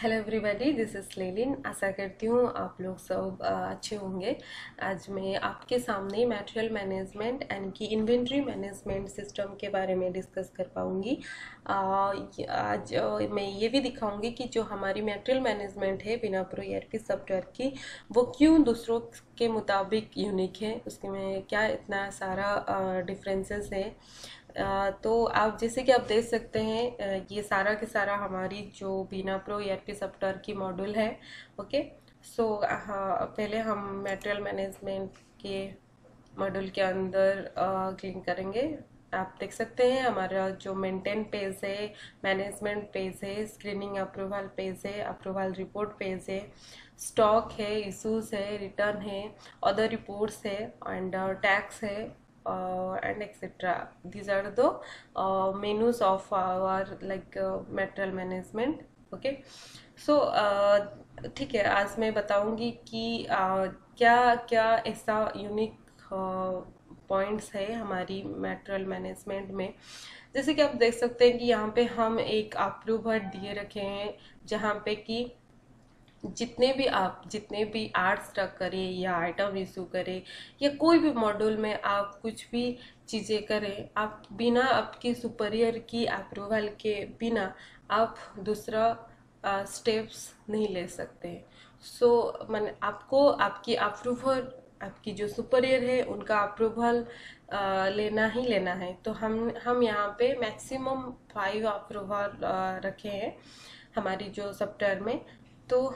Hello everybody, this is लेलिन। आशा करती हूँ आप लोग सब अच्छे होंगे। आज मैं आपके सामने मटेरियल मैनेजमेंट यानी कि इन्वेंट्री मैनेजमेंट सिस्टम के बारे में डिस्कस कर पाऊँगी। आज मैं ये भी दिखाऊंगी कि जो हमारी मटेरियल मैनेजमेंट है बिना प्रो ईआरपी सॉफ्टवेयर की, वो क्यों दूसरों के मुताबिक यूनिक है, उसमें क्या इतना सारा डिफरेंसेस है। तो आप जैसे कि आप देख सकते हैं, ये सारा के सारा हमारी जो बीना प्रो ईआरपी सॉफ्टवेयर की मॉड्यूल है। ओके, सो पहले हम मटेरियल मैनेजमेंट के मॉड्यूल के अंदर क्लिक करेंगे। आप देख सकते हैं हमारा जो मेंटेन पेज है, मैनेजमेंट पेज है, स्क्रीनिंग अप्रूवल पेज है, अप्रूवल रिपोर्ट पेज है, स्टॉक है, इशूज है, रिटर्न है, अदर रिपोर्ट्स है एंड टैक्स है and etc. These are the menus of our material management. Okay, so ठीक है, आज मैं बताऊंगी कि क्या क्या ऐसा यूनिक पॉइंट्स है हमारी मटेरियल मैनेजमेंट में। जैसे कि आप देख सकते हैं कि यहाँ पे हम एक अप्रूवर दिए रखे हैं, जहाँ पे कि जितने भी आर्ट्स रख करें या आइटम इशू करें या कोई भी मॉड्यूल में आप कुछ भी चीज़ें करें, आप बिना आपके सुपीरियर की अप्रूवल के बिना आप दूसरा स्टेप्स नहीं ले सकते। सो मैंने आपको आपकी अप्रूवल, आपकी जो सुपीरियर है उनका अप्रूवल लेना ही लेना है। तो हम यहाँ पे मैक्सिमम 5 अप्रूवल रखे हैं हमारी जो सॉफ्टवेयर में। तो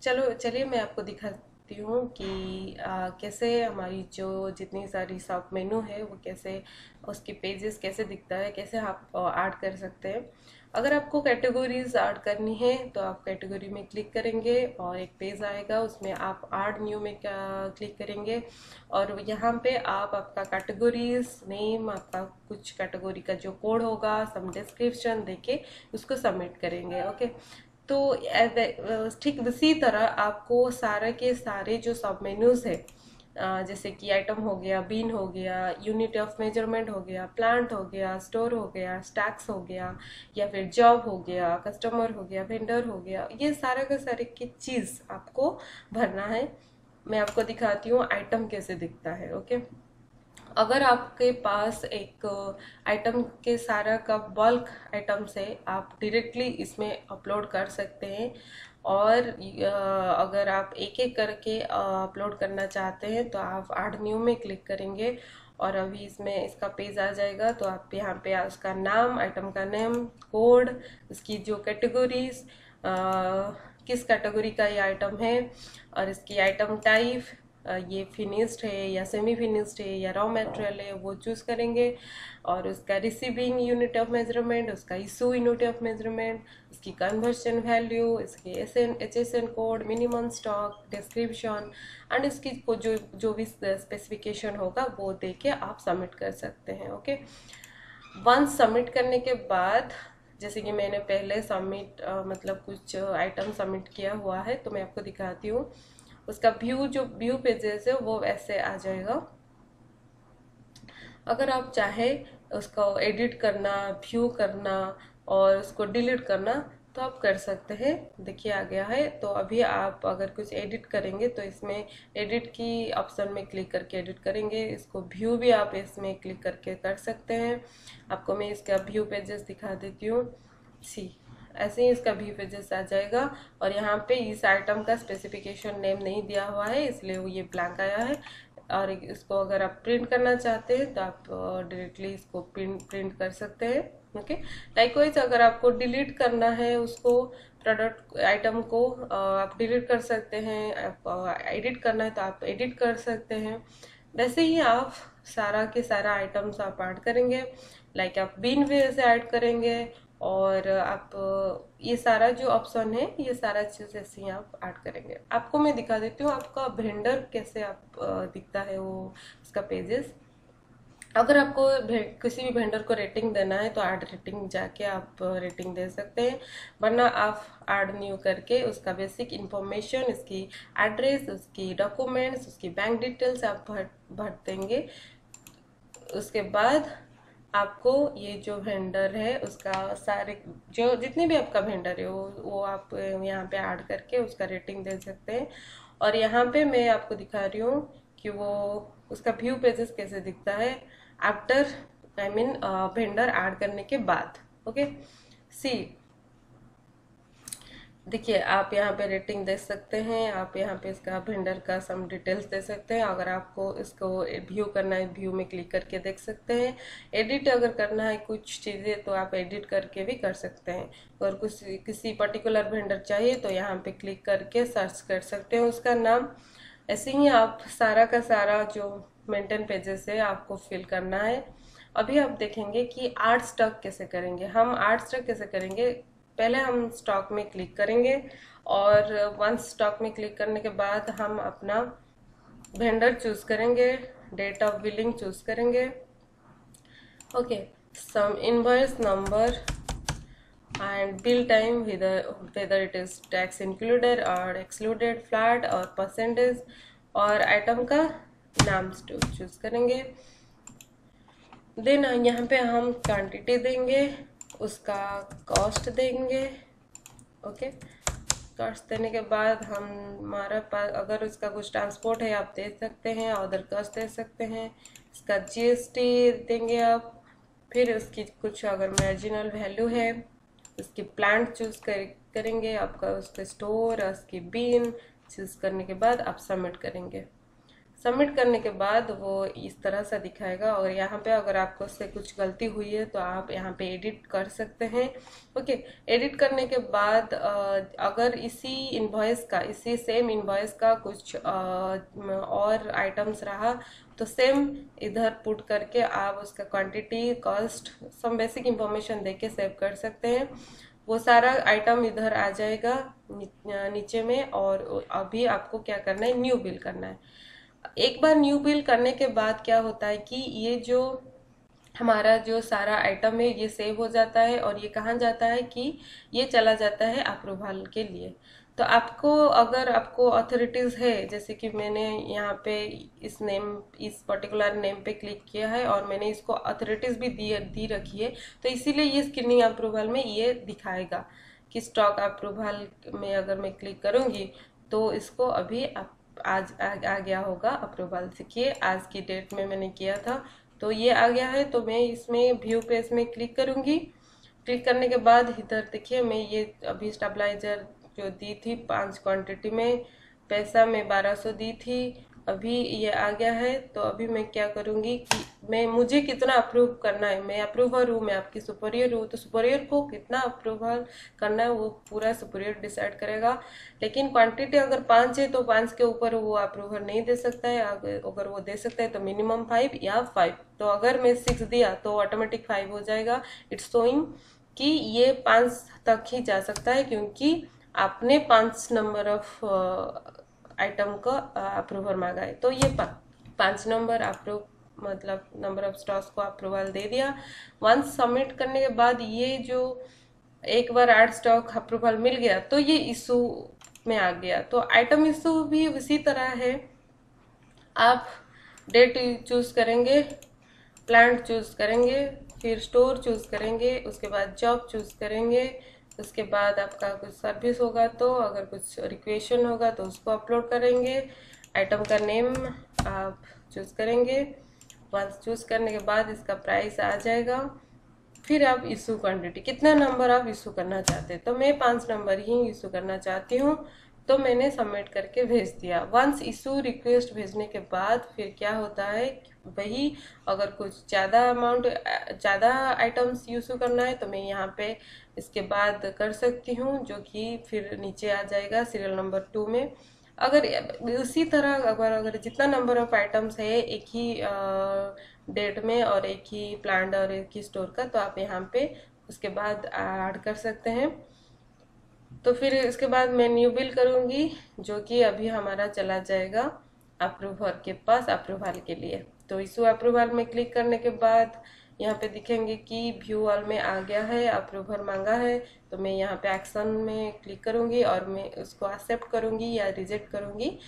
चलिए मैं आपको दिखाती हूँ कि कैसे हमारी जो जितनी सारी सब मेनू है वो कैसे, उसके पेजेस कैसे दिखता है, कैसे आप ऐड कर सकते हैं। अगर आपको कैटेगरीज ऐड करनी है तो आप कैटेगरी में क्लिक करेंगे और एक पेज आएगा, उसमें आप ऐड न्यू में क्लिक करेंगे और यहाँ पे आप आपका कैटेगरीज नेम, आपका कुछ कैटेगरी का जो कोड होगा, सम डिस्क्रिप्शन देके उसको सबमिट करेंगे। ओके, तो ठीक इसी तरह आपको सारे के सारे जो सब मेन्यूज है, जैसे कि आइटम हो गया, बीन हो गया, यूनिट ऑफ मेजरमेंट हो गया, प्लांट हो गया, स्टोर हो गया, स्टैक्स हो गया, या फिर जॉब हो गया, कस्टमर हो गया, वेंडर हो गया, ये सारा का सारे की चीज़ आपको भरना है। मैं आपको दिखाती हूँ आइटम कैसे दिखता है। ओके, अगर आपके पास एक आइटम के सारा का बल्क आइटम्स है, आप डायरेक्टली इसमें अपलोड कर सकते हैं। और अगर आप एक एक करके अपलोड करना चाहते हैं तो आप ऐड न्यू में क्लिक करेंगे और अभी इसमें इसका पेज आ जाएगा। तो आप यहाँ पे उसका नाम, आइटम का नेम, कोड, उसकी जो कैटेगरीज, किस कैटेगरी का ये आइटम है और इसकी आइटम टाइप, ये फिनिश्ड है या सेमी फिनिश्ड है या रॉ मटेरियल है, वो चूज करेंगे। और उसका रिसीविंग यूनिट ऑफ मेजरमेंट, उसका इशू यूनिट ऑफ मेजरमेंट, उसकी कन्वर्शन वैल्यू, इसके HSN code, minimum stock, description and इसकी को जो भी स्पेसिफिकेशन होगा वो दे के आप सबमिट कर सकते हैं। ओके, वंस सबमिट करने के बाद, जैसे कि मैंने पहले सबमिट मतलब कुछ आइटम सबमिट किया हुआ है, तो मैं आपको दिखाती हूँ। उसका जो व्यू पेजेस है वो ऐसे आ जाएगा। अगर आप चाहे उसको एडिट करना, व्यू करना और उसको डिलीट करना तो आप कर सकते हैं। देखिए आ गया है। तो अभी आप अगर कुछ एडिट करेंगे तो इसमें एडिट की ऑप्शन में क्लिक करके एडिट करेंगे। इसको व्यू भी आप इसमें क्लिक करके कर सकते हैं। आपको मैं इसका व्यू पेजेस दिखा देती हूँ। सी ऐसे ही इसका व्यू पेजेस आ जाएगा और यहाँ पे इस आइटम का स्पेसिफिकेशन नेम नहीं दिया हुआ है, इसलिए वो ये ब्लैंक आया है। और इसको अगर आप प्रिंट करना चाहते हैं तो आप डायरेक्टली इसको प्रिंट कर सकते हैं। ओके, लाइकवाइज अगर आपको डिलीट करना है उसको, प्रोडक्ट आइटम को आप डिलीट कर सकते हैं। आप एडिट करना है तो आप एडिट कर सकते हैं। वैसे ही आप सारा के सारा आइटम्स आप ऐड करेंगे, लाइक आप बिन वे से ऐड करेंगे और आप ये सारा जो ऑप्शन है ये सारा चीज ऐसे ही आप ऐड करेंगे। आपको मैं दिखा देती हूँ आपका वेंडर कैसे आप दिखता है वो उसका पेजेस। अगर आपको किसी भी वेंडर को रेटिंग देना है तो ऐड रेटिंग जाके आप रेटिंग दे सकते हैं, वरना आप ऐड न्यू करके उसका बेसिक इंफॉर्मेशन, उसकी एड्रेस, उसकी डॉक्यूमेंट्स, उसकी बैंक डिटेल्स आप भर देंगे। उसके बाद आपको ये जो वेंडर है उसका सारे जो जितने भी आपका वेंडर है वो आप यहाँ पे ऐड करके उसका रेटिंग दे सकते हैं। और यहाँ पे मैं आपको दिखा रही हूँ कि वो उसका व्यू पेजेस कैसे दिखता है after I mean vendor add करने के बाद। ओके सी देखिए, आप यहाँ पे रेटिंग दे सकते हैं, आप यहाँ पे इसका वेंडर का सम डिटेल्स दे सकते हैं। अगर आपको इसको व्यू करना है व्यू में क्लिक करके देख सकते हैं। एडिट अगर करना है कुछ चीज़ें तो आप एडिट करके भी कर सकते हैं। अगर कुछ किसी पर्टिकुलर वेंडर चाहिए तो यहाँ पे क्लिक करके सर्च कर सकते हैं उसका नाम। ऐसे ही आप सारा का सारा जो मेंटेन पेजेस है आपको फिल करना है। अभी आप देखेंगे कि आर्ट स्टॉक कैसे करेंगे। हम आर्ट स्टॉक कैसे करेंगे, पहले हम स्टॉक में क्लिक करेंगे और वंस स्टॉक में क्लिक करने के बाद हम अपना वेंडर चूज करेंगे, डेट ऑफ बिलिंग चूज करेंगे। Okay, some invoice number and bill time, whether it is tax included or excluded, flat और percentage, और आइटम का नाम चूज करेंगे। देन यहाँ पे हम क्वांटिटी देंगे, उसका कॉस्ट देंगे। ओके, कॉस्ट देने के बाद हम हमारा पास अगर उसका कुछ ट्रांसपोर्ट है आप दे सकते हैं, अदर कॉस्ट दे सकते हैं, इसका जीएसटी देंगे आप। फिर उसकी कुछ अगर मार्जिनल वैल्यू है उसकी प्लांट चूज करेंगे, आपका उसका स्टोर उसकी बीन चूज करने के बाद आप सबमिट करेंगे। सबमिट करने के बाद वो इस तरह से दिखाएगा। और यहाँ पे अगर आपको उससे कुछ गलती हुई है तो आप यहाँ पे एडिट कर सकते हैं। ओके, एडिट करने के बाद अगर इसी सेम इनवॉइस का कुछ और आइटम्स रहा तो सेम इधर पुट करके आप उसका क्वांटिटी कॉस्ट सब बेसिक इंफॉर्मेशन देके सेव कर सकते हैं। वो सारा आइटम इधर आ जाएगा नीचे में। और अभी आपको क्या करना है, न्यू बिल करना है। एक बार न्यू बिल करने के बाद क्या होता है कि ये जो हमारा जो सारा आइटम है ये सेव हो जाता है और ये कहाँ जाता है कि ये चला जाता है अप्रूवल के लिए। तो आपको अगर आपको अथॉरिटीज है, जैसे कि मैंने यहाँ पे इस पर्टिकुलर नेम पे क्लिक किया है और मैंने इसको अथॉरिटीज भी दी रखी है, तो इसीलिए ये स्क्रीनिंग अप्रूवल में ये दिखाएगा कि स्टॉक अप्रूवल में अगर मैं क्लिक करूंगी तो इसको अभी आज आ गया होगा अप्रूवल। देखिए आज की डेट में मैंने किया था तो ये आ गया है। तो मैं इसमें व्यू पेज में क्लिक करूंगी। क्लिक करने के बाद इधर देखिए मैं ये अभी स्टेबलाइजर जो दी थी 5 क्वांटिटी में, पैसा मैं 1200 दी थी, अभी ये आ गया है। तो अभी मैं क्या करूंगी कि मुझे कितना अप्रूव करना है, मैं अप्रूवर हूँ, मैं आपकी सुपरियर हूँ, तो सुपरियर को कितना अप्रूवल करना है वो पूरा सुपरियर डिसाइड करेगा। लेकिन क्वांटिटी अगर 5 है तो 5 के ऊपर वो अप्रूवर नहीं दे सकता है। अगर वो दे सकता है तो मिनिमम 5 या 5। तो अगर मैं 6 दिया तो ऑटोमेटिक 5 हो जाएगा। इट्स शोइंग कि ये 5 तक ही जा सकता है क्योंकि आपने 5 नंबर ऑफ आइटम का अप्रूवल मांगा है। तो ये 5 नंबर अप्रूव मतलब नंबर ऑफ स्टॉक्स को अप्रूवल दे दिया। वंस सबमिट करने के बाद ये जो एक बार ऐड स्टॉक अप्रूवल मिल गया तो ये इशू में आ गया। तो आइटम इशू भी उसी तरह है, आप डेट चूज करेंगे, प्लांट चूज करेंगे, फिर स्टोर चूज करेंगे, उसके बाद जॉब चूज करेंगे, उसके बाद आपका कुछ सर्विस होगा तो अगर कुछ रिक्वेशन होगा तो उसको अपलोड करेंगे। आइटम का नेम आप चूज करेंगे। वंस चूज करने के बाद इसका प्राइस आ जाएगा। फिर आप इशू क्वांटिटी कितना नंबर आप इशू करना चाहते हैं, तो मैं 5 नंबर ही इशू करना चाहती हूँ। तो मैंने सबमिट करके भेज दिया। वंस इशू रिक्वेस्ट भेजने के बाद फिर क्या होता है, वही अगर कुछ ज़्यादा आइटम्स इशू करना है तो मैं यहाँ पे इसके बाद कर सकती हूँ, जो कि फिर नीचे आ जाएगा सीरियल नंबर 2 में। अगर उसी तरह अगर जितना नंबर ऑफ आइटम्स है एक ही डेट में और एक ही प्लांट और एक ही स्टोर का, तो आप यहाँ पे उसके बाद ऐड कर सकते हैं। तो फिर इसके बाद मैं न्यू बिल करूंगी जो कि अभी हमारा चला जाएगा अप्रूवर के पास अप्रूवल के लिए। तो इशू अप्रूवल में क्लिक करने के बाद यहाँ पे दिखेंगे कि व्यू ऑल में आ गया है, अप्रूवर मांगा है। तो मैं यहाँ पे एक्शन में क्लिक करूंगी और मैं उसको एक्सेप्ट करूंगी या रिजेक्ट करूंगी।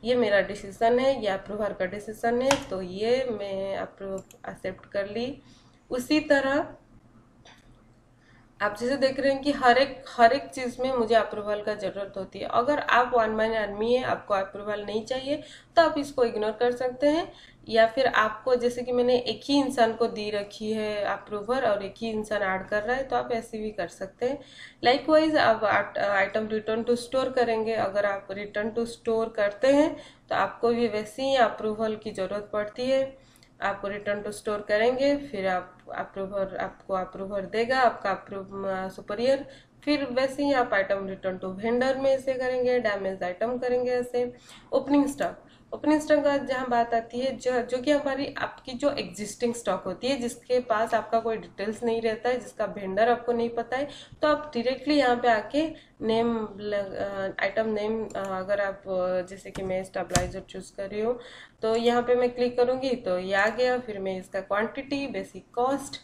ये मेरा डिसीजन है, ये अप्रूवर का डिसीजन है। तो ये मैं अप्रूव एक्सेप्ट कर ली। उसी तरह आप जैसे देख रहे हैं कि हर एक चीज में मुझे अप्रूवल का जरूरत होती है। अगर आप वन मैन आर्मी है, आपको अप्रूवल नहीं चाहिए, तो आप इसको इग्नोर कर सकते हैं। या फिर आपको जैसे कि मैंने एक ही इंसान को दी रखी है अप्रूवर और एक ही इंसान ऐड कर रहा है, तो आप ऐसे भी कर सकते हैं। लाइकवाइज आप आइटम रिटर्न टू स्टोर करेंगे। अगर आप रिटर्न टू स्टोर करते हैं तो आपको भी वैसे ही अप्रूवल की जरूरत पड़ती है। आप रिटर्न टू स्टोर करेंगे, फिर आप अप्रूवर आपको अप्रूवर देगा आपका सुपरियर। फिर वैसे ही आप आइटम रिटर्न टू वेंडर में ऐसे करेंगे, डैमेज आइटम करेंगे ऐसे। ओपनिंग स्टॉक का जहाँ बात आती है, जो कि हमारी आपकी जो एग्जिस्टिंग स्टॉक होती है, जिसके पास आपका कोई डिटेल्स नहीं रहता है, जिसका वेंडर आपको नहीं पता है, तो आप डायरेक्टली यहाँ पे आके नेम आइटम नेम, अगर आप जैसे कि मैं स्टेबलाइजर चूज कर रही हूँ, तो यहाँ पे मैं क्लिक करूंगी तो ये आ गया। फिर मैं इसका क्वांटिटी, बेसिक कॉस्ट,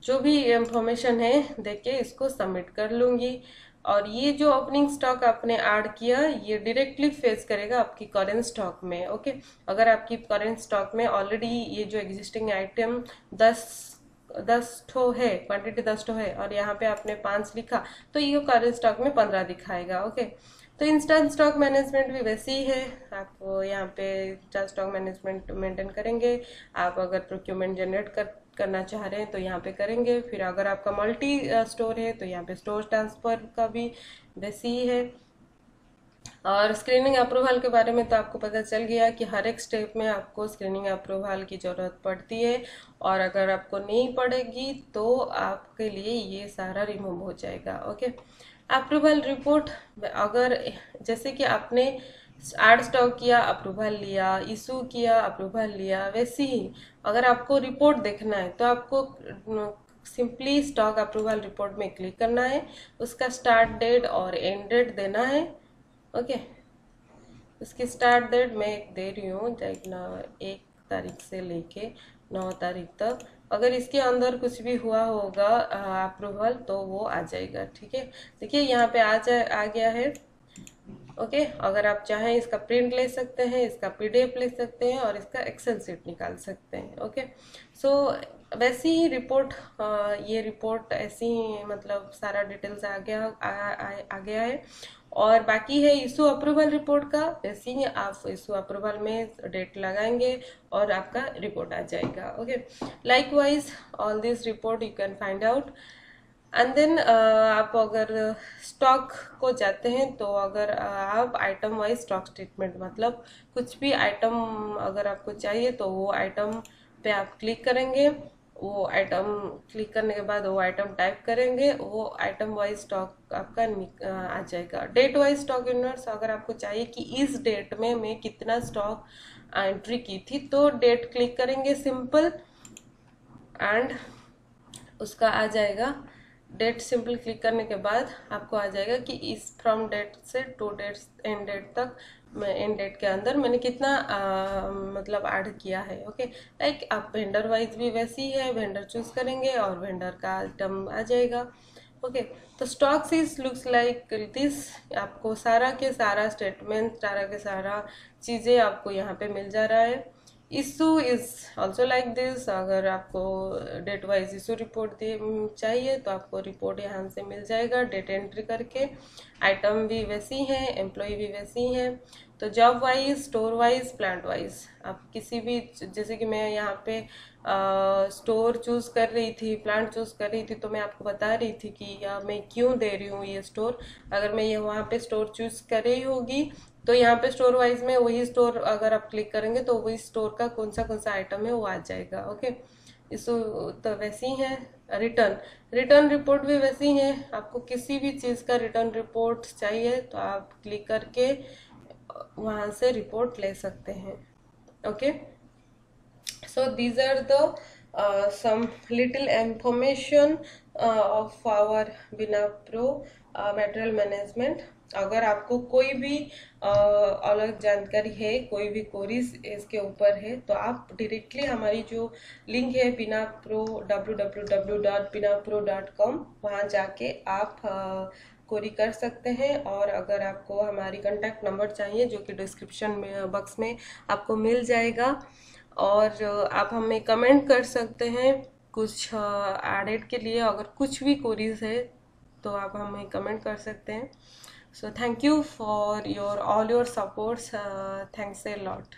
जो भी इंफॉर्मेशन है देख के इसको सबमिट कर लूंगी। और ये जो ओपनिंग स्टॉक आपने ऐड किया, ये डायरेक्टली फेस करेगा आपकी करेंट स्टॉक में। ओके, अगर आपकी करेंट स्टॉक में ऑलरेडी ये जो एग्जिस्टिंग आइटम 10 ठो है, क्वांटिटी 10 ठो है, और यहाँ पे आपने 5 लिखा, तो ये करेंट स्टॉक में 15 दिखाएगा। ओके, तो इंस्टेंट स्टॉक मैनेजमेंट भी वैसे ही है। आप यहाँ पे इंस्टेंट स्टॉक मैनेजमेंट मेंटेन करेंगे। आप अगर प्रोक्यूरमेंट जनरेट करना चाह रहे हैं तो यहाँ पे करेंगे। फिर अगर आपका मल्टी स्टोर है तो यहाँ पे स्टोर ट्रांसफर का भी वैसे ही है। और स्क्रीनिंग अप्रूवल के बारे में तो आपको पता चल गया कि हर एक स्टेप में आपको स्क्रीनिंग अप्रूवल की जरूरत पड़ती है, और अगर आपको नहीं पड़ेगी तो आपके लिए ये सारा रिमूव हो जाएगा। ओके, अप्रूवल रिपोर्ट, अगर जैसे कि आपने ऐड स्टॉक किया, अप्रूवल लिया, इशू किया, अप्रूवल लिया, वैसे ही अगर आपको रिपोर्ट देखना है तो आपको सिंपली स्टॉक अप्रूवल रिपोर्ट में क्लिक करना है, उसका स्टार्ट डेट और एंड डेट देना है। ओके, उसकी स्टार्ट डेट मैं दे रही हूँ 1 तारीख से लेके 9 तारीख तक। अगर इसके अंदर कुछ भी हुआ होगा अप्रूवल तो वो आ जाएगा। ठीक है, देखिए यहाँ पे आ गया है। ओके, अगर आप चाहें इसका प्रिंट ले सकते हैं, इसका पीडीएफ ले सकते हैं, और इसका एक्सेल शीट निकाल सकते हैं। ओके, सो वैसी ही रिपोर्ट, ये रिपोर्ट ऐसी ही मतलब सारा डिटेल्स आ गया है। और बाकी है इशू अप्रूवल रिपोर्ट का, वैसे ही आप इशू अप्रूवल में डेट लगाएंगे और आपका रिपोर्ट आ जाएगा। Okay, likewise all this report you can find out. And then आप अगर स्टॉक को जाते हैं तो अगर आप आइटम वाइज स्टॉक स्टेटमेंट, मतलब कुछ भी आइटम अगर आपको चाहिए तो वो आइटम पे आप क्लिक करेंगे। वो आइटम क्लिक करने के बाद वो आइटम टाइप करेंगे, वो आइटम वाइज स्टॉक आपका आ जाएगा। डेट वाइज स्टॉक यूनिट्स, अगर आपको चाहिए कि इस डेट में मैं कितना स्टॉक एंट्री की थी, तो डेट क्लिक करेंगे सिंपल, एंड उसका आ जाएगा। डेट सिंपल क्लिक करने के बाद आपको आ जाएगा कि इस फ्रॉम डेट से टू डेट एंड डेट तक, एंड डेट के अंदर मैंने कितना मतलब ऐड किया है। ओके, लाइक आप वेंडर वाइज भी वैसी है, वेंडर चूज करेंगे और वेंडर का आइटम आ जाएगा। ओके, तो stock sees looks like this. आपको सारा के सारा स्टेटमेंट, सारा के सारा चीजें आपको यहाँ पे मिल जा रहा है। Issue is also like this. अगर आपको डेट वाइज इशू रिपोर्ट चाहिए तो आपको रिपोर्ट यहाँ से मिल जाएगा डेट एंट्री करके। आइटम भी वैसी हैं, एम्प्लॉय भी वैसी हैं। तो job wise, store wise, plant wise, आप किसी भी, जैसे कि मैं यहाँ पे स्टोर चूज कर रही थी, प्लांट चूज कर रही थी, तो मैं आपको बता रही थी कि मैं क्यों दे रही हूँ ये स्टोर। अगर मैं ये वहाँ पे स्टोर चूज कर रही होगी तो यहाँ पे स्टोर वाइज में वही स्टोर अगर आप क्लिक करेंगे तो वही स्टोर का कौन सा आइटम है वो आ जाएगा। ओके, इसो तो वैसी ही है। रिटर्न रिपोर्ट भी वैसी ही है। आपको किसी भी चीज का रिटर्न रिपोर्ट चाहिए तो आप क्लिक करके वहां से रिपोर्ट ले सकते हैं। Okay, so these are the some little information of our बिना प्रो मटेरियल मैनेजमेंट। अगर आपको कोई भी अलग जानकारी है, कोई भी क्वेरीज इसके ऊपर है, तो आप डायरेक्टली हमारी जो लिंक है बिना प्रो www.binapro.com, वहाँ जाके आप क्वेरी कर सकते हैं। और अगर आपको हमारी कांटेक्ट नंबर चाहिए जो कि डिस्क्रिप्शन में बॉक्स में आपको मिल जाएगा, और आप हमें कमेंट कर सकते हैं कुछ एडिट के लिए अगर कुछ भी क्वेरीज है तो आप हमें कमेंट कर सकते हैं. So thank you for your all your supports. Thanks a lot.